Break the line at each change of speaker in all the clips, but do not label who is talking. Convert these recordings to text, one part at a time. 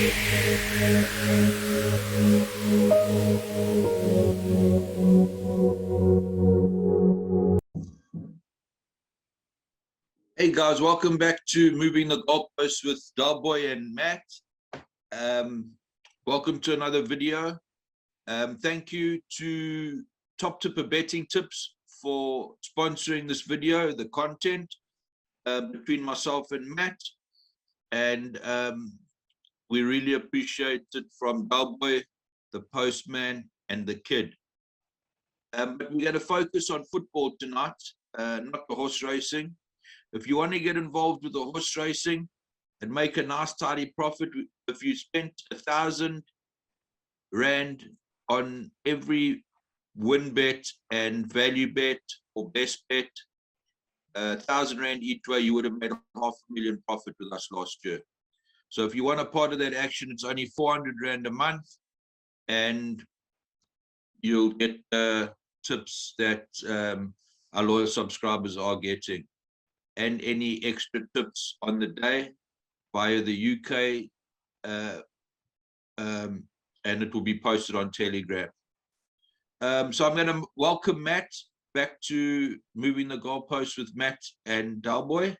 Hey guys, welcome back to Moving the Goalposts with Dalboy and Matt. Welcome to another video. Thank you to Top Tipper Betting Tips for sponsoring this video, the content between myself and Matt. And we really appreciate it from Dalboy, the postman, and the kid. But we're going to focus on football tonight, not the horse racing. If you want to get involved with the horse racing and make a nice tidy profit, if you spent R1,000 on every win bet and value bet or best bet, R1,000 each way, you would have made $500,000 profit with us last year. So if you want a part of that action, it's only R400 a month, and you'll get tips that our loyal subscribers are getting, and any extra tips on the day via the UK, and it will be posted on Telegram. So I'm going to welcome Matt back to Moving the Goalposts with Matt and Dalboy.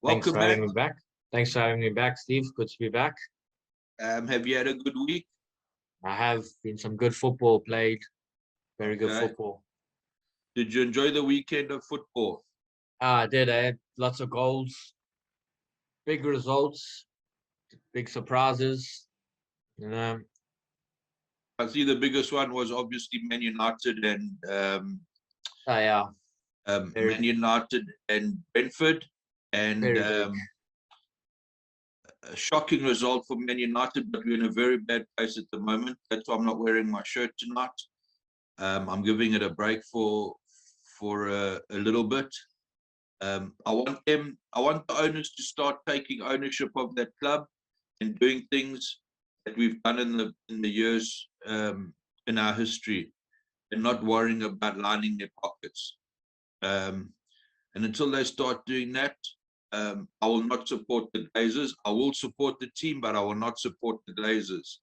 Welcome, Thanks for having me back. Thanks for having me back, Steve. Good to be back.
Have you had a good week?
I have. Been some good football played. Very good football.
Did you enjoy the weekend of football?
I did. I had lots of goals, big results, big surprises.
I see the biggest one was obviously Man United and Man United and Brentford, and a shocking result for Man United, but we're in a very bad place at the moment. That's why I'm not wearing my shirt tonight. I'm giving it a break for a little bit. I want the owners to start taking ownership of that club and doing things that we've done in the years in our history, and not worrying about lining their pockets. And until they start doing that, I will not support the Glazers. I will support the team, but I will not support the Glazers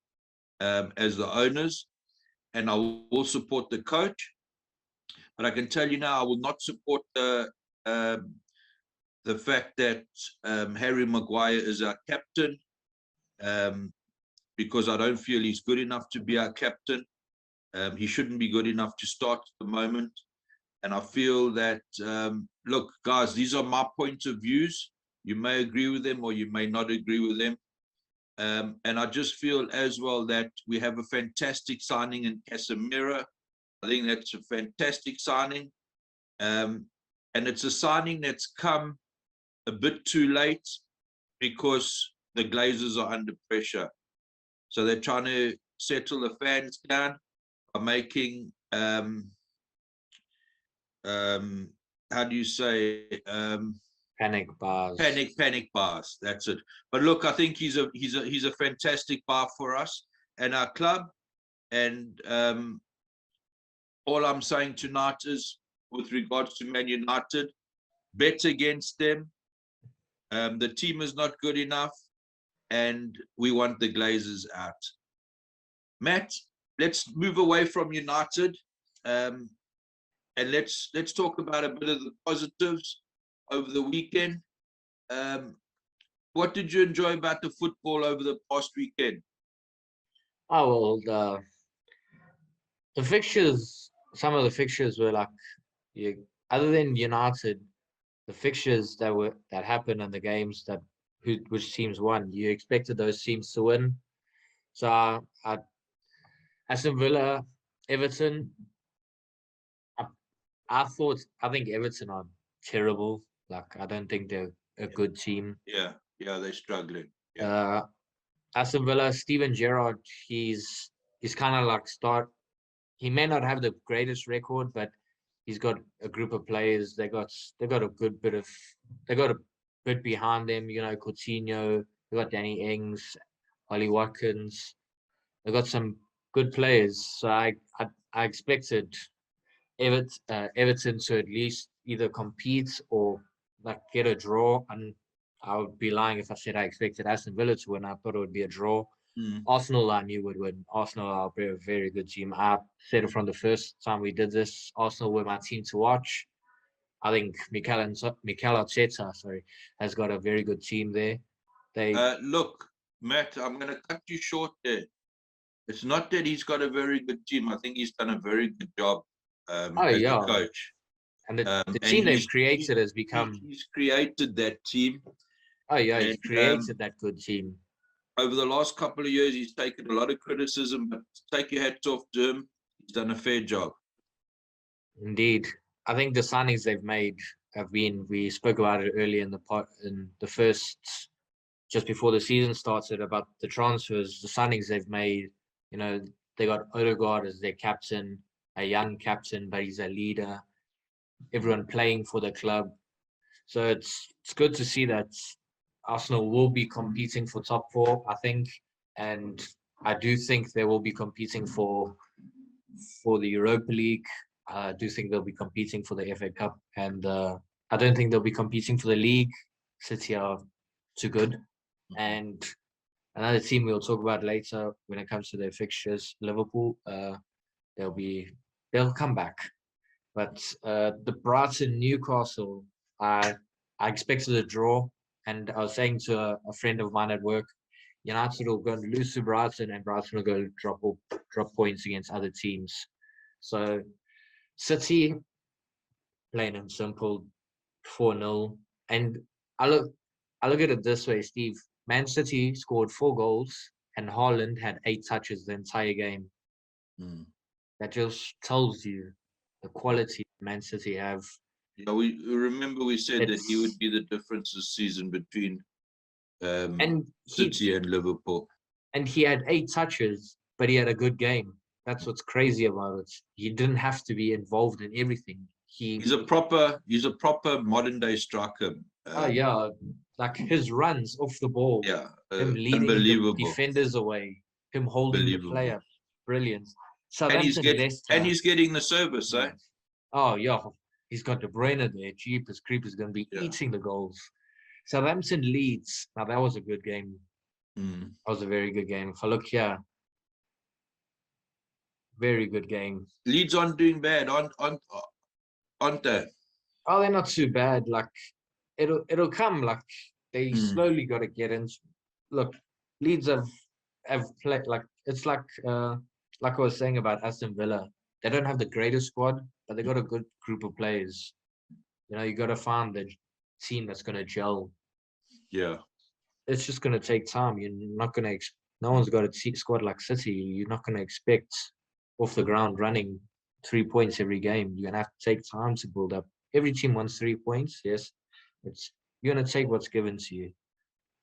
as the owners, and I will support the coach. But I can tell you now, I will not support the fact that Harry Maguire is our captain, because I don't feel he's good enough to be our captain. He shouldn't be good enough to start at the moment. And I feel that, look, guys, these are my points of views. You may agree with them or you may not agree with them. And I just feel as well that we have a fantastic signing in Casemiro. I think that's a fantastic signing. And it's a signing that's come a bit too late because the Glazers are under pressure. So they're trying to settle the fans down by making, how do you say,
panic bars.
Panic bars. That's it. But look, I think he's a fantastic bar for us and our club. And all I'm saying tonight is, with regards to Man United, bet against them. The team is not good enough, and we want the Glazers out. Matt, let's move away from United, and let's talk about a bit of the positives over the weekend. What did you enjoy about the football over the past weekend?
Oh, well, the fixtures, some of the fixtures were like, other than United, the fixtures that happened in the games which teams won, you expected those teams to win. So Aston Villa, Everton, I think Everton are terrible. Like, I don't think they're a good team.
Yeah, they're struggling.
Aston Villa, Steven Gerrard, he's kind of like he may not have the greatest record, but he's got a group of players. They got a bit behind them. Coutinho. They got Danny Ings, Ollie Watkins. They got some good players. So I expected Everton to at least either compete or like get a draw. And I would be lying if I said I expected Aston Villa to win. I thought it would be a draw. Arsenal, I knew would win. Arsenal are a very good team. I said it from the first time we did this. Arsenal were my team to watch. I think Mikel Arteta, has got a very good team there.
Look, Matt, I'm going to cut you short there. It's not that he's got a very good team. I think he's done a very good job as a coach.
And the team they've created has become.
He's created that team.
Oh yeah, he's created that good team.
Over the last couple of years, he's taken a lot of criticism, but take your hats off to him. He's done a fair job.
Indeed. I think the signings they've made have been, we spoke about it earlier in the first, just before the season started, about the transfers, the signings they've made. You know, they got Odegaard as their captain, a young captain, but he's a leader. Everyone playing for the club. So it's good to see that Arsenal will be competing for top four, I think. And I do think they will be competing for the Europa League. I do think they'll be competing for the FA Cup. And I don't think they'll be competing for the league. City are too good. And another team we'll talk about later when it comes to their fixtures, Liverpool, they'll come back. But the Brighton Newcastle, I expected a draw, and I was saying to a friend of mine at work, United will go and lose to Brighton, and Brighton will go drop points against other teams. So City, plain and simple, 4-0. And I look at it this way, Steve. Man City scored 4 goals, and Haaland had 8 touches the entire game. That just tells you the quality Man City have.
Yeah, we remember we said that he would be the difference this season between City and Liverpool.
And he had 8 touches, but he had a good game. That's what's crazy about it. He didn't have to be involved in everything. He's a proper
modern day striker.
Like his runs off the ball.
Yeah,
him leading the defenders away, him holding the player, brilliant.
And he's getting the service, eh?
Oh yeah, he's got De Bruyne there. Jeepers creepers going to be eating the goals. Southampton Leeds. Now that was a good game. That was a very good game. If I look here, very good game.
Leeds aren't doing bad, aren't they?
Oh, they're not too bad. Like it'll come. Like they slowly got to get in. Look, Leeds have played like it's like I was saying about Aston Villa. They don't have the greatest squad, but they got a good group of players. You know, you got to find the team that's going to gel.
Yeah,
it's just going to take time. You're not going to. No one's got a squad like City. You're not going to expect off the ground running 3 points every game. You're going to have to take time to build up. Every team wants 3 points. Yes, you're going to take what's given to you.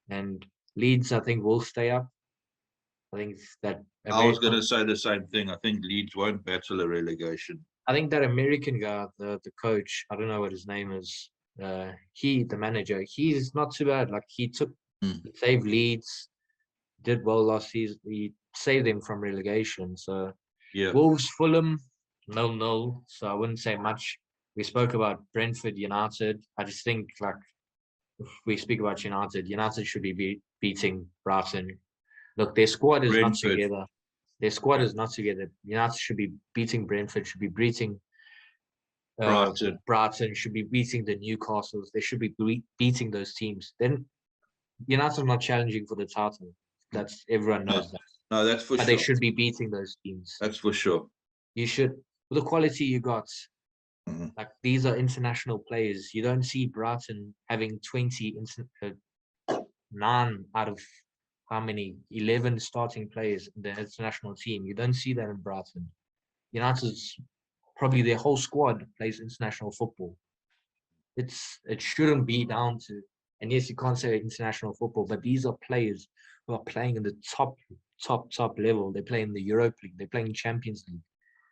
And Leeds, I think, will stay up. I think that.
I was going to say the same thing. I think Leeds won't battle a relegation.
I think that American guy, the coach, I don't know what his name is. The manager, he's not too bad. Like he saved Leeds, did well last season. He saved them from relegation. So
yeah,
Wolves, Fulham, 0-0. So I wouldn't say much. We spoke about Brentford, United. I just think like if we speak about United should be beating Brighton. Look, their squad is not together. Their squad is not together. United should be beating Brentford. Should be beating Brighton. Should be beating the Newcastles. They should be beating those teams. Then United are not challenging for the title. That's everyone knows that.
No, that's for sure.
But they should be beating those teams.
That's for sure.
You should. With the quality you got, like these are international players. You don't see Brighton having 9 out of how many 11 starting players in the international team. You don't see that in Brighton. United's probably their whole squad plays international football. It shouldn't be down to, and yes, you can't say international football, but these are players who are playing in the top level. They play in the Europa League. They're playing Champions League.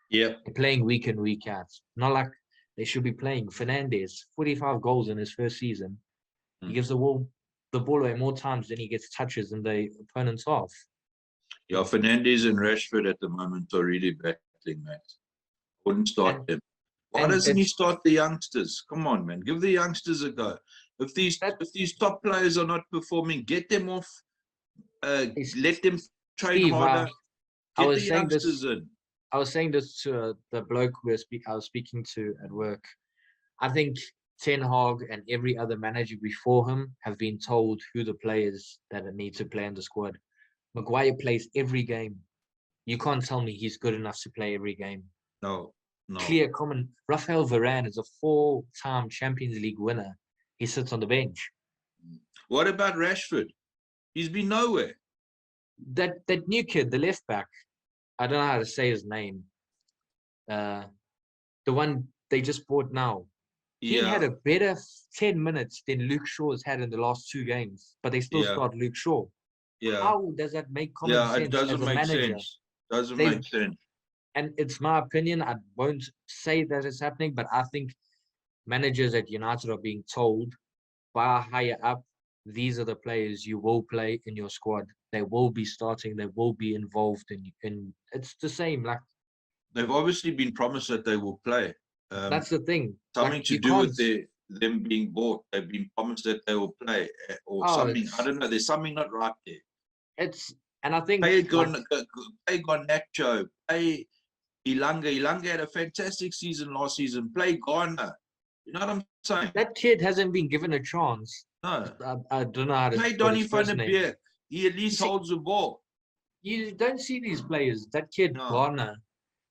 Yeah,
they're playing week in, week out. Not like they should be playing. Fernandes, 45 goals in his first season. He gives the ball away more times than he gets touches in the opponent's half.
Yeah, Fernandes and Rashford at the moment are really battling, mate. Wouldn't start them. Why doesn't he start the youngsters? Come on, man. Give the youngsters a go. If these top players are not performing, get them off. Let them train
Steve,
harder,
I
get
was
the
saying this.
youngsters in.
I was saying this to the bloke I was speaking to at work. I think Ten Hag and every other manager before him have been told who the players that need to play in the squad. Maguire plays every game. You can't tell me he's good enough to play every game.
No, no.
Clear common. Rafael Varane is a 4-time Champions League winner. He sits on the bench.
What about Rashford? He's been nowhere.
That new kid, the left back, I don't know how to say his name. The one they just bought now. He had a better 10 minutes than Luke Shaw's had in the last 2 games, but they still start Luke Shaw.
Yeah.
How does that make common sense?
It doesn't
as a
make
manager?
sense. Doesn't make sense.
And it's my opinion. I won't say that it's happening, but I think managers at United are being told by higher up, these are the players you will play in your squad. They will be starting. They will be involved in. It's the same. Like
they've obviously been promised that they will play.
That's the thing.
Something
like,
to do with them being bought. They've been promised that they will play or something. I don't know. There's something not right there.
And I think
play Garnacho, play Ilanga. Ilanga had a fantastic season last season. Play Garner. You know what I'm saying?
That kid hasn't been given a chance.
No.
I don't know how to
play Donny van der Beek. He at least holds the ball.
You don't see these players. That kid, Garner,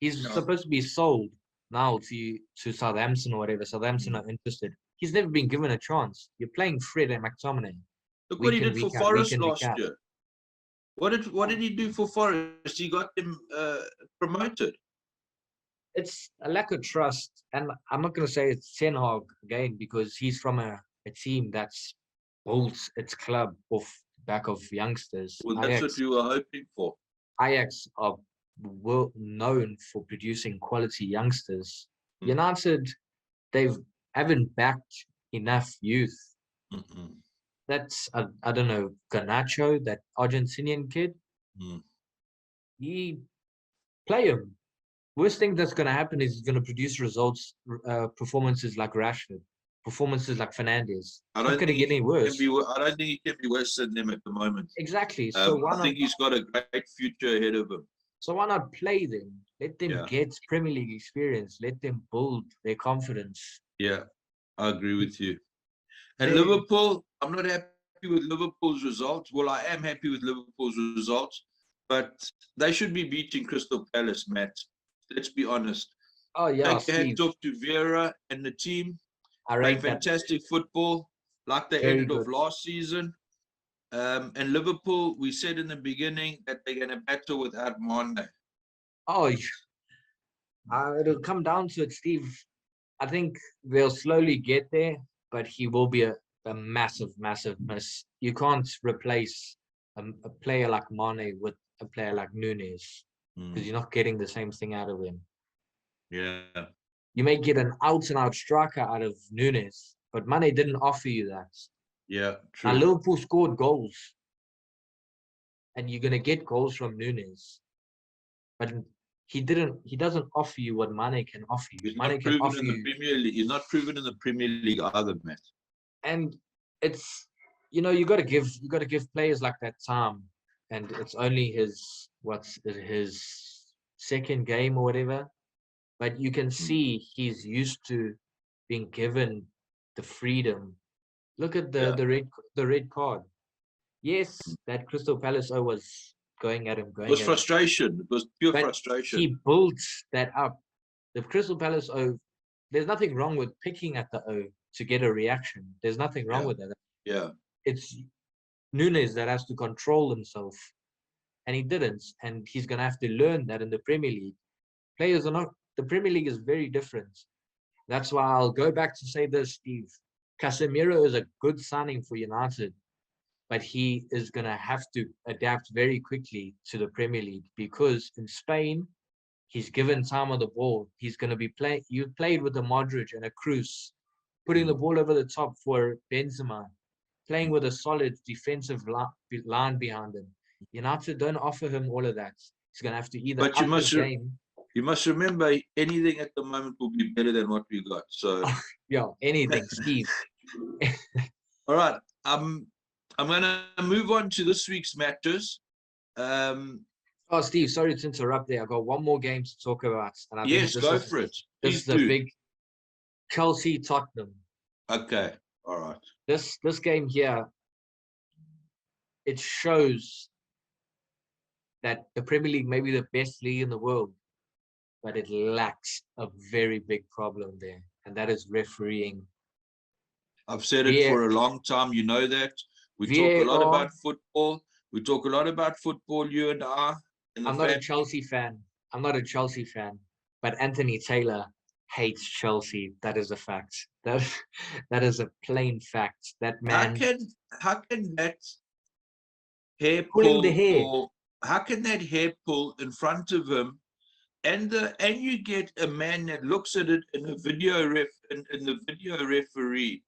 he's supposed to be sold now to Southampton or whatever. Southampton are interested. He's never been given a chance. You're playing Fred and McTominay.
Look what he did for Forest last year. What did he do for Forest? He got them promoted.
It's a lack of trust, and I'm not going to say it's Ten Hag again because he's from a team that's built its club off back of youngsters.
Well, that's what you were hoping for.
Ajax are well known for producing quality youngsters. United, they haven't backed enough youth. That's I don't know, Garnacho, that Argentinian kid. He play him. Worst thing that's going to happen is he's going to produce results, performances like Rashford, performances like Fernandes.
I don't think
get any worse.
I don't think he can be worse than them at the moment.
Exactly. So
I think he's got a great future ahead of him.
So why not play them? Let them get Premier League experience. Let them build their confidence.
Yeah, I agree with you. And Liverpool, I'm not happy with Liverpool's results. Well, I am happy with Liverpool's results, but they should be beating Crystal Palace, Matt. Let's be honest.
Oh, yeah,
Take your hats off to Vieira and the team.
Playing
fantastic football, like the end of last season. And Liverpool, we said in the beginning that they're going to battle without Mane.
Oh, it'll come down to it, Steve. I think they'll slowly get there, but he will be a massive, massive miss. You can't replace a player like Mane with a player like Nunes because you're not getting the same thing out of him.
Yeah.
You may get an out-and-out striker out of Nunes, but Mane didn't offer you that.
Yeah, true.
Now, Liverpool scored goals, and you're going to get goals from Nunes, but he doesn't offer you what Mane can offer you.
He's not proven in the Premier League. He's not proven in the Premier League either, Matt.
And it's, you got to give players like that time, and it's only his second game or whatever, but you can see he's used to being given the freedom. Look at the red card. Yes, that Crystal Palace was going at him. It
was frustration. It was pure frustration.
He built that up. The Crystal Palace there's nothing wrong with picking at the to get a reaction. There's nothing wrong with that.
Yeah.
It's Nunes that has to control himself, and he didn't. And he's going to have to learn that in the Premier League. Players are not. The Premier League is very different. That's why I'll go back to say this, Steve. Casemiro is a good signing for United, but he is going to have to adapt very quickly to the Premier League because in Spain, he's given time on the ball. He's going to be playing. You played with a Modric and a Cruz, putting the ball over the top for Benzema, playing with a solid defensive line behind him. United don't offer him all of that. He's going to have to either up his game.
You must remember, anything at the moment will be better than what we got. So
yeah, anything, Steve.
All right. I'm going to move on to this week's matches.
Oh, Steve, sorry to interrupt there. I've got one more game to talk about, and I think
Yes, go for it.
this
Please
is a
do.
big Chelsea Tottenham.
Okay, all right.
This game here, it shows that the Premier League may be the best league in the world, but it lacks a very big problem there, and that is refereeing.
I've said it for a long time. You know that. We talk a lot
VAR.
about football. We talk a lot about football, you and I.
I'm not a Chelsea fan. I'm not a Chelsea fan, but Anthony Taylor hates Chelsea. That is a fact. That is a plain fact. That man
How can that hair
pulling the
pull,
hair.
or how can that hair pull in front of him, and you get a man that looks at it in a video in the video referee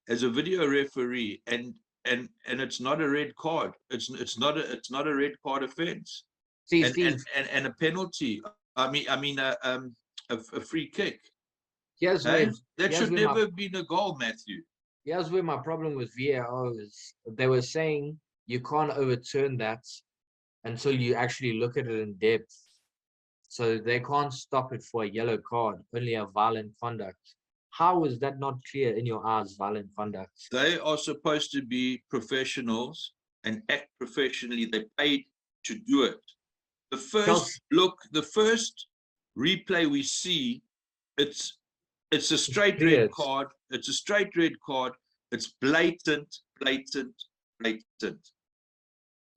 as a video referee, and it's not a red card. It's not a red card offense.
See,
and,
Steve,
and a penalty. I mean a free kick.
here's
Hey?
where
That
here's
should
where
never have been a goal, Matthew.
here's where my problem with VAR is. They were saying you can't overturn that until you actually look at it in depth. So they can't stop it for a yellow card, only a violent conduct. How is that not clear in your eyes, violent conduct?
They are supposed to be professionals and act professionally. They paid to do it. The first replay we see, it's a straight red card. It's a straight red card. It's blatant.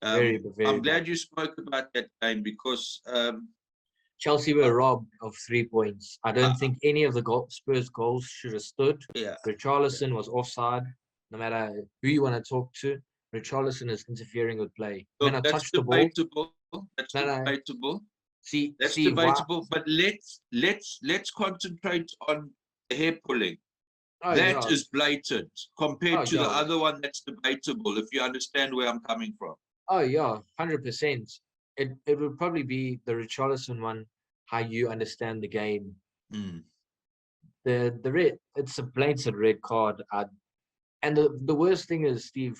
Very
I'm glad you spoke about that game, because
Chelsea were robbed of 3 points. I don't think any of the Spurs goals should have stood.
Yeah.
Richarlison was offside. No matter who you want to talk to, Richarlison is interfering with play.
Look,
When I
that's
touched the
debatable.
ball,
That's debatable. That's
see
debatable. But let's concentrate on the hair pulling. That is blatant compared to the other one that's debatable, if you understand where I'm coming from.
Oh yeah, 100%. It would probably be the Richarlison one, how you understand the game. The red, it's a blatant red card. And the worst thing is, Steve,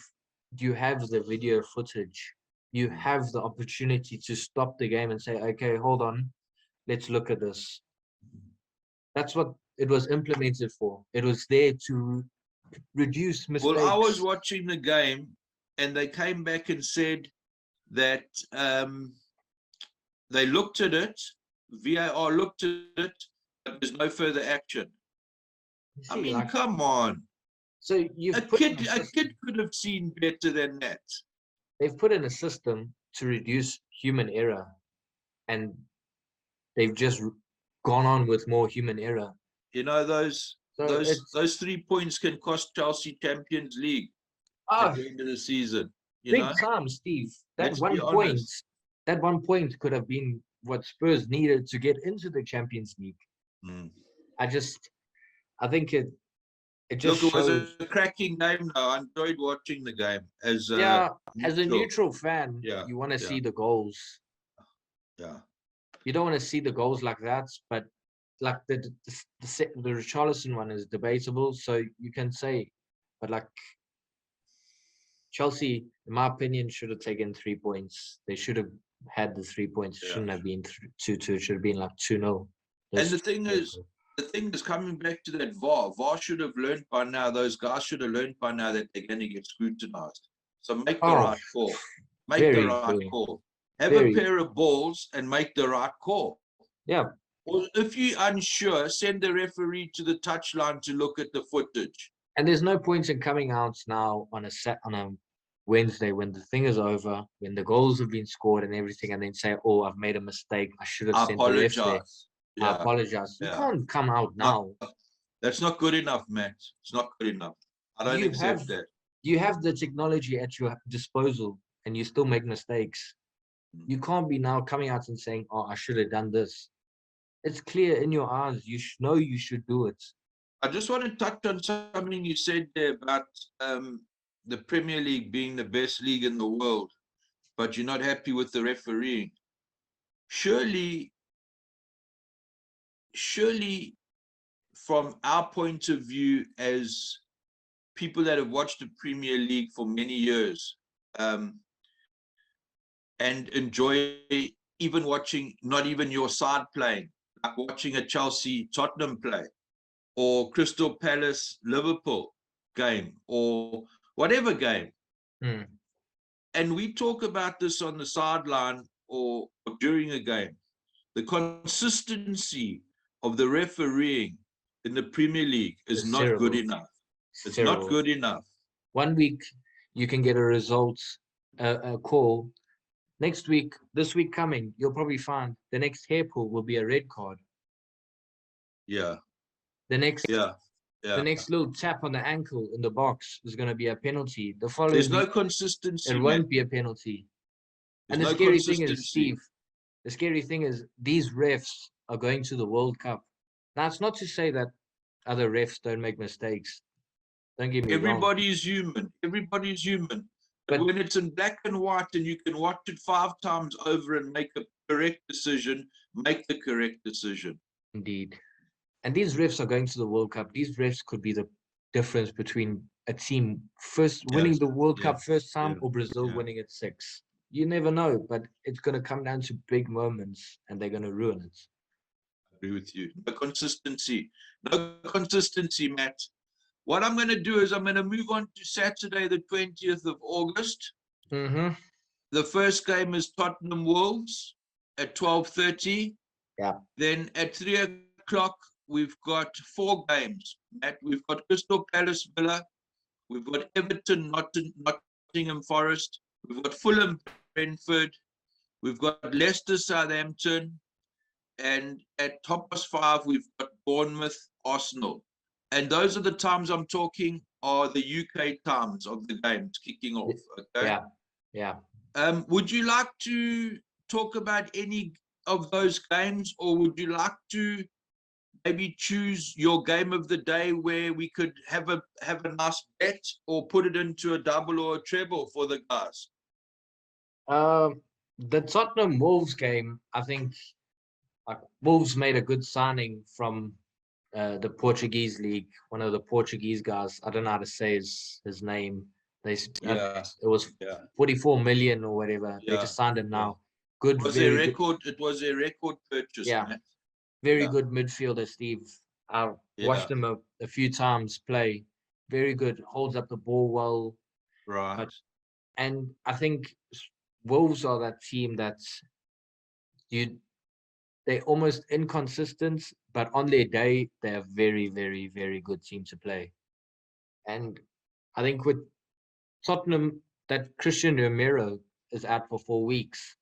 you have the video footage. You have the opportunity to stop the game and say, okay, hold on, let's look at this. That's what it was implemented for. It was there to reduce mistakes.
Well, I was watching the game, and they came back and said that they looked at it, VAR looked at it, but there's no further action. I mean, come on.
So a
kid could have seen better than that.
They've put in a system to reduce human error, and they've just gone on with more human error.
You know, those 3 points can cost Chelsea Champions League at the end of the season.
Big time, Steve. That 1 point could have been what Spurs needed to get into the Champions League. I think it just
was a cracking game. Though I enjoyed watching the game as
a neutral fan. You want to see the goals.
Yeah,
you don't want to see the goals like that, but like the Richarlison one is debatable, so you can say, but like Chelsea, in my opinion, should have taken 3 points. They should have had the 3 points. It shouldn't have been 2-2. It should have been like 2-0.
And the thing is, coming back to that VAR should have learned by now. Those guys should have learned by now that they're going to get scrutinized. So make the right call. Make the right call. Have a pair of balls and make the right call.
Yeah.
Or if you're unsure, send the referee to the touchline to look at the footage.
And there's no point in coming out now on a Wednesday when the thing is over, when the goals have been scored and everything, and then say, "Oh, I've made a mistake. I should have sent the ref there. I apologize." You can't come out now.
That's not good enough, Matt. It's not good enough. I don't accept that.
You have the technology at your disposal, and you still make mistakes. You can't be now coming out and saying, "Oh, I should have done this." It's clear in your eyes. You know you should do it.
I just want to touch on something you said there about the Premier League being the best league in the world, but you're not happy with the refereeing. Surely, from our point of view as people that have watched the Premier League for many years, and enjoy even watching, not even your side playing, like watching a Chelsea Tottenham play, or Crystal Palace Liverpool game, or whatever game.
Hmm.
And we talk about this on the sideline or during a game. The consistency of the refereeing in the Premier League is
It's
not good
terrible.
enough.
It's
It's not
terrible.
good enough.
1 week you can get a result, a call. Next week, this week coming, you'll probably find the next hair pull will be a red card.
Yeah,
The next
yeah,
the
yeah.
next little tap on the ankle in the box is going to be a penalty. The
There's
following
no
week, it
consistency, man.
won't be a penalty.
There's
And the
no
scary thing is,
consistency.
Steve, the scary thing is these refs are going to the World Cup. Now, it's not to say that other refs don't make mistakes. Don't get me wrong.
Everybody is human. Everybody is human. But
But
when it's in black and white and you can watch it 5 times over and make a correct decision, make the correct decision.
indeed. And these refs are going to the World Cup. These refs could be the difference between a team first winning
Yes,
the World
yeah,
Cup first time
yeah,
or Brazil
yeah.
winning it 6. You never know, but it's going to come down to big moments and they're going to ruin it.
I agree with you. No consistency. No consistency, Matt. What I'm going to do is I'm going to move on to Saturday, the 20th of August.
Mm-hmm.
The first game is Tottenham Wolves at 12:30.
Yeah.
Then at 3 o'clock, we've got 4 games. Matt, we've got Crystal Palace Villa. We've got Everton, Nottingham Forest. We've got Fulham Brentford. We've got Leicester Southampton. And at 5:30, we've got Bournemouth Arsenal. And those are the times I'm talking are the UK times of the games kicking off. Okay.
Yeah. Yeah.
Would you like to talk about any of those games, or would you like to maybe choose your game of the day where we could have a nice bet or put it into a double or a treble for the guys?
The Tottenham Wolves game, I think Wolves made a good signing from the Portuguese league, one of the Portuguese guys. I don't know how to say his name.
Yeah,
It was
yeah,
44 million or whatever. They
yeah,
just signed him
yeah.
now. Good,
It was
very
a
good,
record. It was a record purchase.
Yeah.
Matt.
very
Yeah.
good midfielder, Steve. I
Yeah.
watched him a few times play. Very good, holds up the ball well.
Right.
And I think Wolves are that team that's they're almost inconsistent, but on their day, they're a very, very, very good team to play. And I think with Tottenham, that Christian Romero is out for 4 weeks.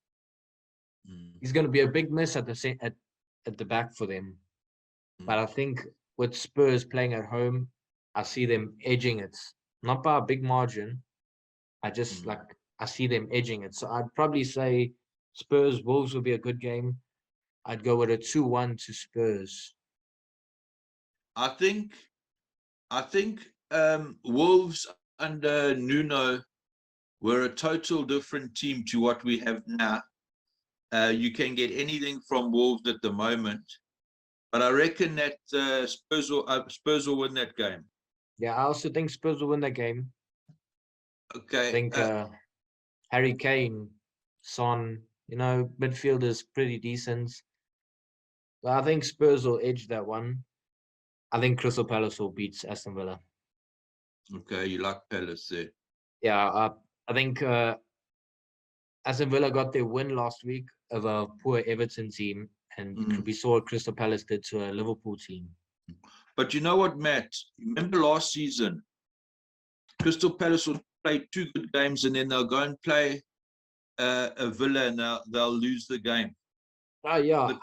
He's going to be a big miss at the back for them. But I think with Spurs playing at home, I see them edging it, not by a big margin. I see them edging it. So I'd probably say Spurs Wolves will be a good game. I'd go with a 2-1 to Spurs.
I think Wolves under Nuno were a total different team to what we have now. You can get anything from Wolves at the moment, but I reckon that Spurs will win that game.
Yeah, I also think Spurs will win that game.
Okay.
I think Harry Kane, Son, midfield is pretty decent. But I think Spurs will edge that one. I think Crystal Palace will beat Aston Villa.
Okay, you like Palace there.
Yeah, I think Aston Villa got their win last week of a poor Everton team, and we saw what Crystal Palace did to a Liverpool team.
But you know what, Matt? Remember last season, Crystal Palace would play 2 good games and then they'll go and play a Villa and they'll lose the game.
Oh yeah,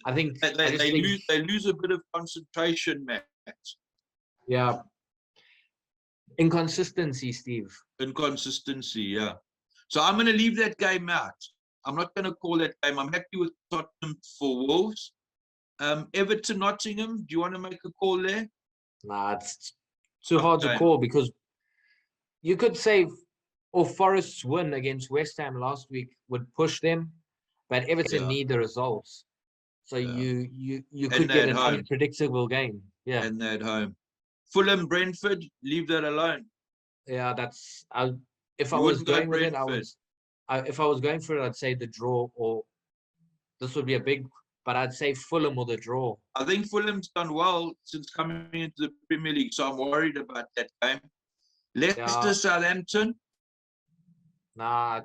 I think
they lose a bit of concentration, Matt.
Yeah. Inconsistency, Steve.
Inconsistency, yeah. So I'm going to leave that game out. I'm not going to call that game. I'm happy with Tottenham for Wolves. Everton, Nottingham, do you want to make a call there?
Nah, it's too hard to call because you could say Forest's win against West Ham last week would push them, but Everton need the results. So you could get an unpredictable game. Yeah.
And they're at home. Fulham, Brentford, leave that alone.
Yeah, if I was going with it, if I was going for it, I'd say the draw, or this would be a big, but I'd say Fulham or the draw.
I think Fulham's done well since coming into the Premier League, so I'm worried about that game. Leicester,
Yeah.
Southampton.
Nah,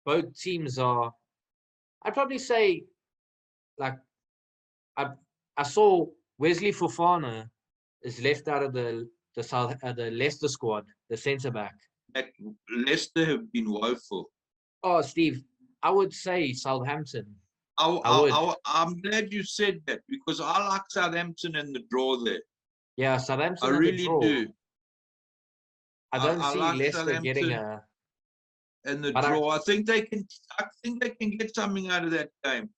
both teams are. I'd probably say, like, I saw Wesley Fofana is left out of the Leicester squad, the centre back.
That Leicester have been woeful.
Oh, Steve, I would say Southampton. I would.
I'm glad you said that because I like Southampton and the draw there.
Yeah, Southampton
I
and
really
the draw.
do.
I don't see
like
Leicester getting
Southampton
a.
and the
But
draw. I think they can get something out of that game.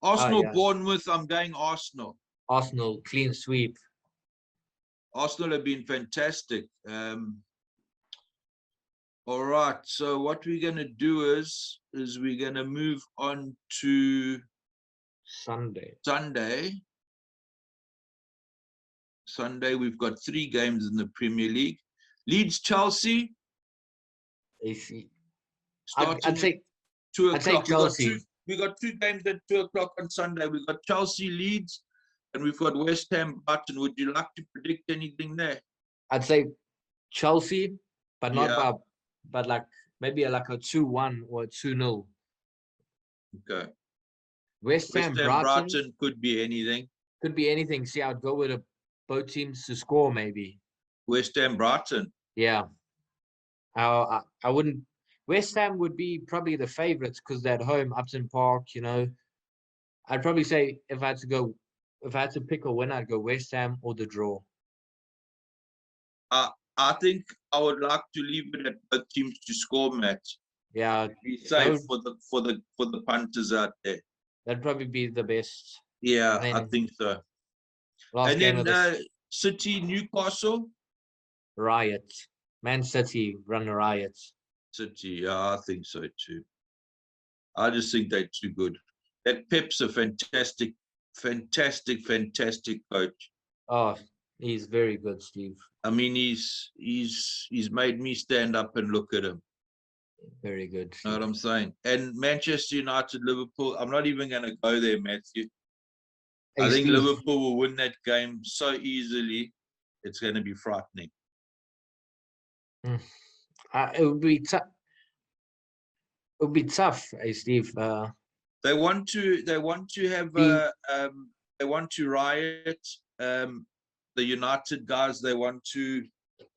Arsenal,
yeah.
Bournemouth. I'm going Arsenal.
Arsenal clean sweep.
Arsenal have been fantastic. All right. So what we're going to do is we're going to move on to
Sunday.
Sunday, we've got 3 games in the Premier League. Leeds, Chelsea.
AC.
Starting
I'd say
2
I'd say
o'clock.
Chelsea.
We got 2 games at 2 o'clock on Sunday. We've got Chelsea, Leeds, and we've got West Ham, Brighton. Would you like to predict anything there?
I'd say Chelsea, but not
Yeah.
but like maybe like a 2-1 or a 2-0.
Okay.
West Ham, Brighton
could be anything.
could be anything. See, I'd go with both teams to score maybe.
West Ham, Brighton.
Yeah. I wouldn't. West Ham would be probably the favourites because they're at home, Upton Park. I'd probably say if I had to pick a winner, I'd go West Ham or the draw.
I think I would like to leave it at both teams to score, Matt.
Yeah,
be safe for the punters out there.
That'd probably be the best.
Yeah, I think so.
Last
and
game
then City, Newcastle.
Riot. Man City run a riot.
City, yeah, I think so too. I just think they're too good. That Pep's a fantastic coach.
Oh, he's very good, Steve.
I mean, he's made me stand up and look at him.
Very good.
Know what I'm saying? And Manchester United, Liverpool. I'm not even going to go there, Matthew. I think
Steve,
Liverpool will win that game so easily. It's going to be frightening.
It would be tough. It would be tough, Steve.
They want to have they want to riot. The United guys, they want to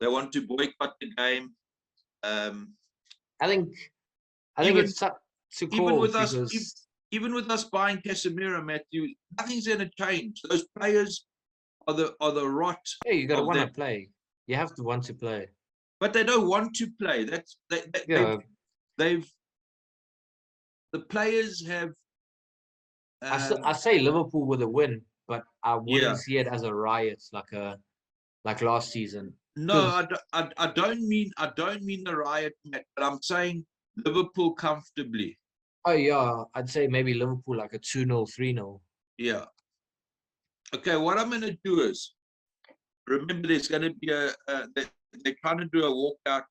boycott the game.
I think it's tough to call
even with us buying Casemiro, Matthew, nothing's going to change. Those players are the rot.
Yeah, you got to want to play. You have to want to play.
But they don't want to play. The players have.
I say Liverpool with a win, but I wouldn't see it as a riot like last season.
No, I don't mean the riot, Matt, but I'm saying Liverpool comfortably.
Oh yeah, I'd say maybe Liverpool like a 2-0, 3-0.
Yeah. Okay, what I'm going to do is remember there's going to be they're trying to do a walkout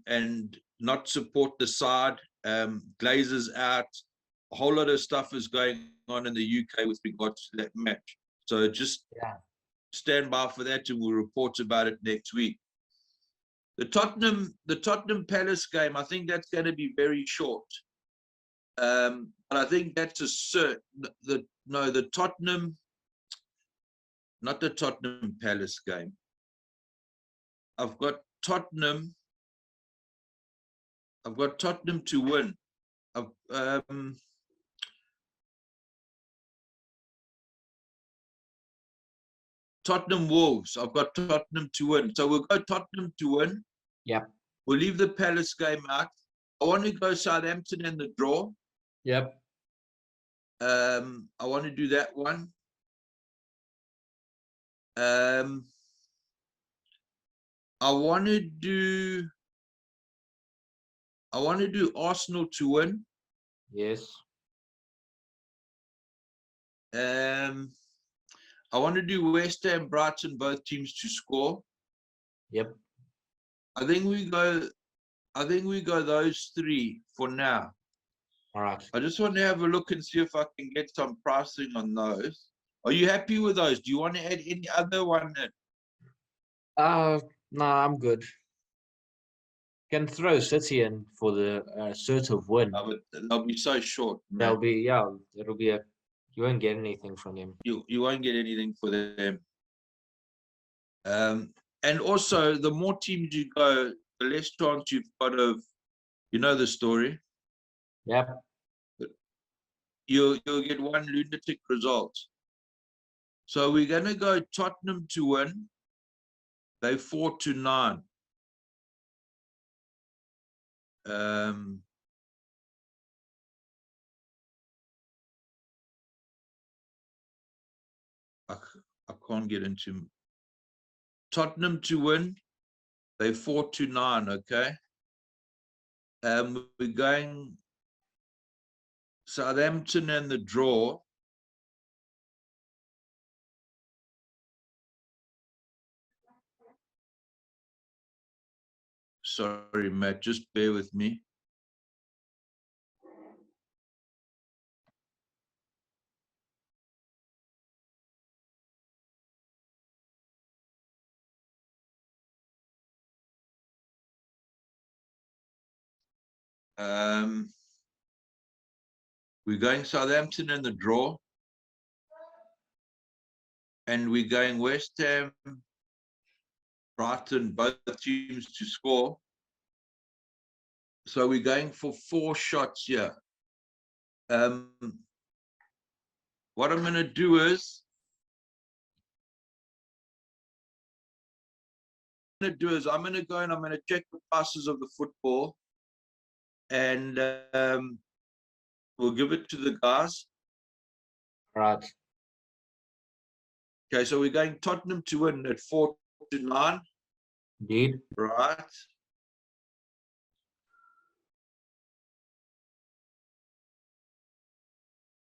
and not support the side. Glazers out. A whole lot of stuff is going on in the UK with regards to that match. So just stand by for that, and we'll report about it next week. The Tottenham Palace game, I think that's going to be very short. But I think that's a certain the Tottenham, not the Tottenham Palace game. I've got Tottenham to win. Tottenham Wolves. I've got Tottenham to win. So we'll go Tottenham to win.
Yep.
We'll leave the Palace game out. I want to go Southampton in the draw.
Yep.
I want to do that one. I want to do Arsenal to win.
Yes.
I want to do West Ham, Brighton, both teams to score.
Yep.
I think we go I think we go those three for now.
All right.
I just want to have a look and see if I can get some pricing on those. Are you happy with those? Do you want to add any other one in?
No, I'm good. Can throw City in for the assertive win.
But they'll be so short,
That'll
man.
be it'll be you won't get anything from him.
You won't get anything for them. And also, the more teams you go, the less chance you've got of, you know the story.
Yep.
You'll get one lunatic result. So we're going to go Tottenham to win. They 4-9. I can't get into Tottenham to win. They 4-9. Okay. We're going Southampton and the draw. Sorry, Matt, just bear with me. We're going Southampton in the draw. And we're going West Ham, Brighton, both teams to score. So we're going for 4 shots here. What I'm going to do is, I'm going to go and I'm going to check the prices of the football, and we'll give it to the guys.
Right.
Okay, so we're going Tottenham to win at 4-9.
Indeed.
Right.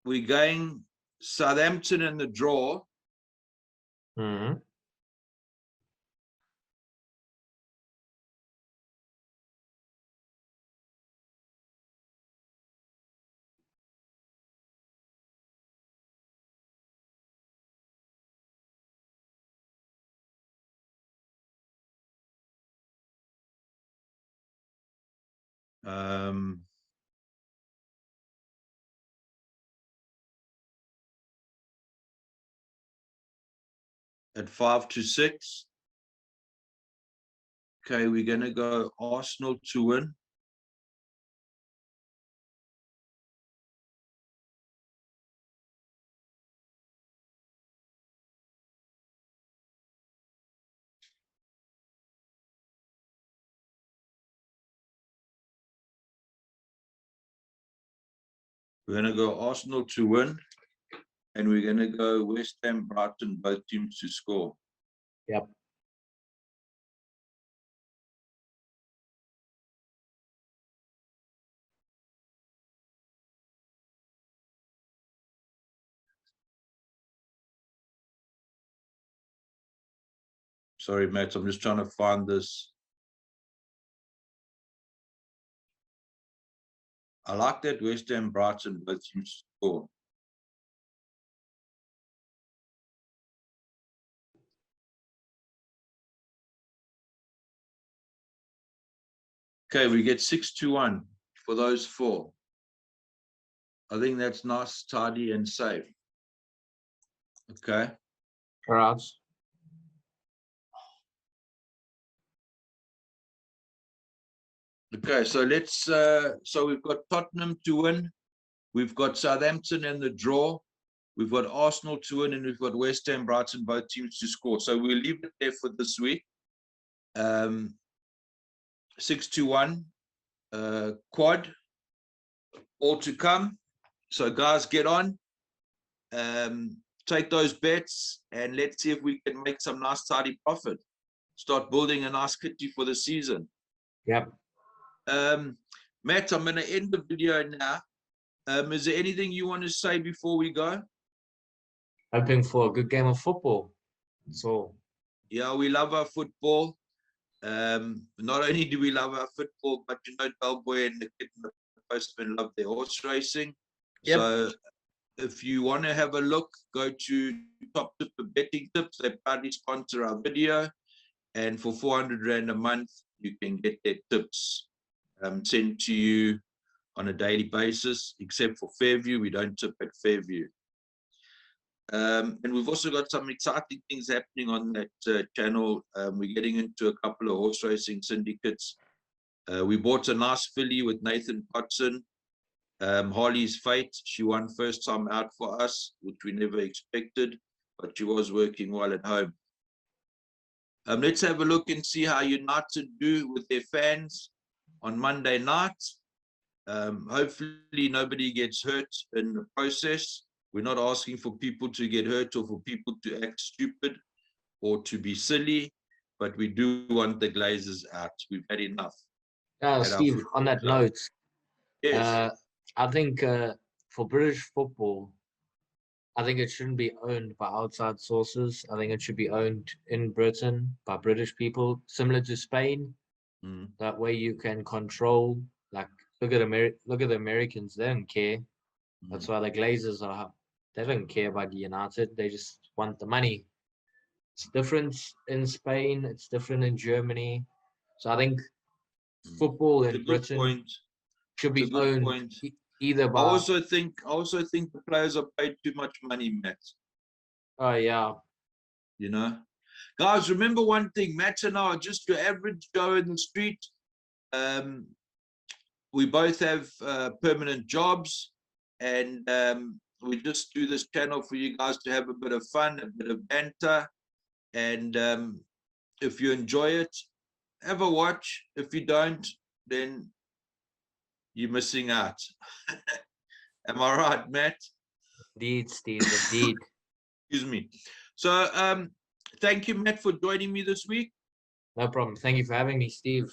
We're going Southampton in the draw.
Mm-hmm.
At 5-6. Okay, we're going to go Arsenal to win. We're going to go Arsenal to win. And we're going to go West Ham, Brighton, both teams to score.
Yep.
Sorry, Matt, I'm just trying to find this. I like that West Ham, Brighton, both teams to score. Okay, we get 6-1 for those 4. I think that's nice, tidy, and safe. Okay.
Right.
Okay, so let's so we've got Tottenham to win, we've got Southampton in the draw, we've got Arsenal to win, and we've got West Ham, Brighton, both teams to score. So we'll leave it there for this week. 6-1 quad, all to come. So guys, get on, take those bets, and let's see if we can make some nice tidy profit. Start building a nice kitty for the season.
Yep.
Matt, I'm going to end the video now. Is there anything you want to say before we go?
Hoping for a good game of football. That's all.
Yeah, we love our football. Not only do we love our football, but Delboy and the Kid and the Postman love their horse racing.
Yep.
So if you want to have a look, go to Top Tipper Betting Tips. They proudly sponsor our video. And for 400 Rand a month, you can get their tips sent to you on a daily basis, except for Fairview. We don't tip at Fairview. And we've also got some exciting things happening on that channel. We're getting into a couple of horse racing syndicates. We bought a nice filly with Nathan Potson. Harley's Fate, she won first time out for us, which we never expected, but she was working well at home. Let's have a look and see how United do with their fans on Monday night. Hopefully nobody gets hurt in the process. We're not asking for people to get hurt or for people to act stupid or to be silly, but we do want the Glazers out. We've had enough.
Steve, on that note,
yes.
I think for British football, I think it shouldn't be owned by outside sources. I think it should be owned in Britain by British people, similar to Spain. That way you can control, like, look at the Americans, they don't care. That's why the Glazers they don't care about United. They just want the money. It's different in Spain. It's different in Germany. So I think football in Britain should be owned either by.
I also think the players are paid too much money, Matt.
Oh yeah.
You know, guys, remember one thing: Matt and I are just your average Joe in the street. We both have permanent jobs, and we just do this channel for you guys to have a bit of fun, a bit of banter, and if you enjoy it, have a watch. If you don't, then you're missing out. Am I right, Matt?
Indeed, Steve, indeed.
Excuse me. So thank you, Matt, for joining me this week.
No problem. Thank you for having me, Steve.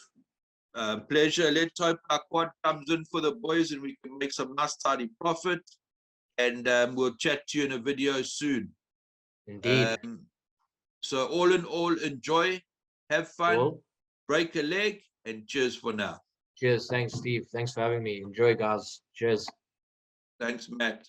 Pleasure. Let's hope our quad comes in for the boys and we can make some nice tidy profit. And we'll chat to you in a video soon.
Indeed.
So all in all, enjoy, have fun,
Cool.
Break a leg, and cheers for now.
Cheers. Thanks, Steve. Thanks for having me. Enjoy, guys. Cheers.
Thanks, Matt.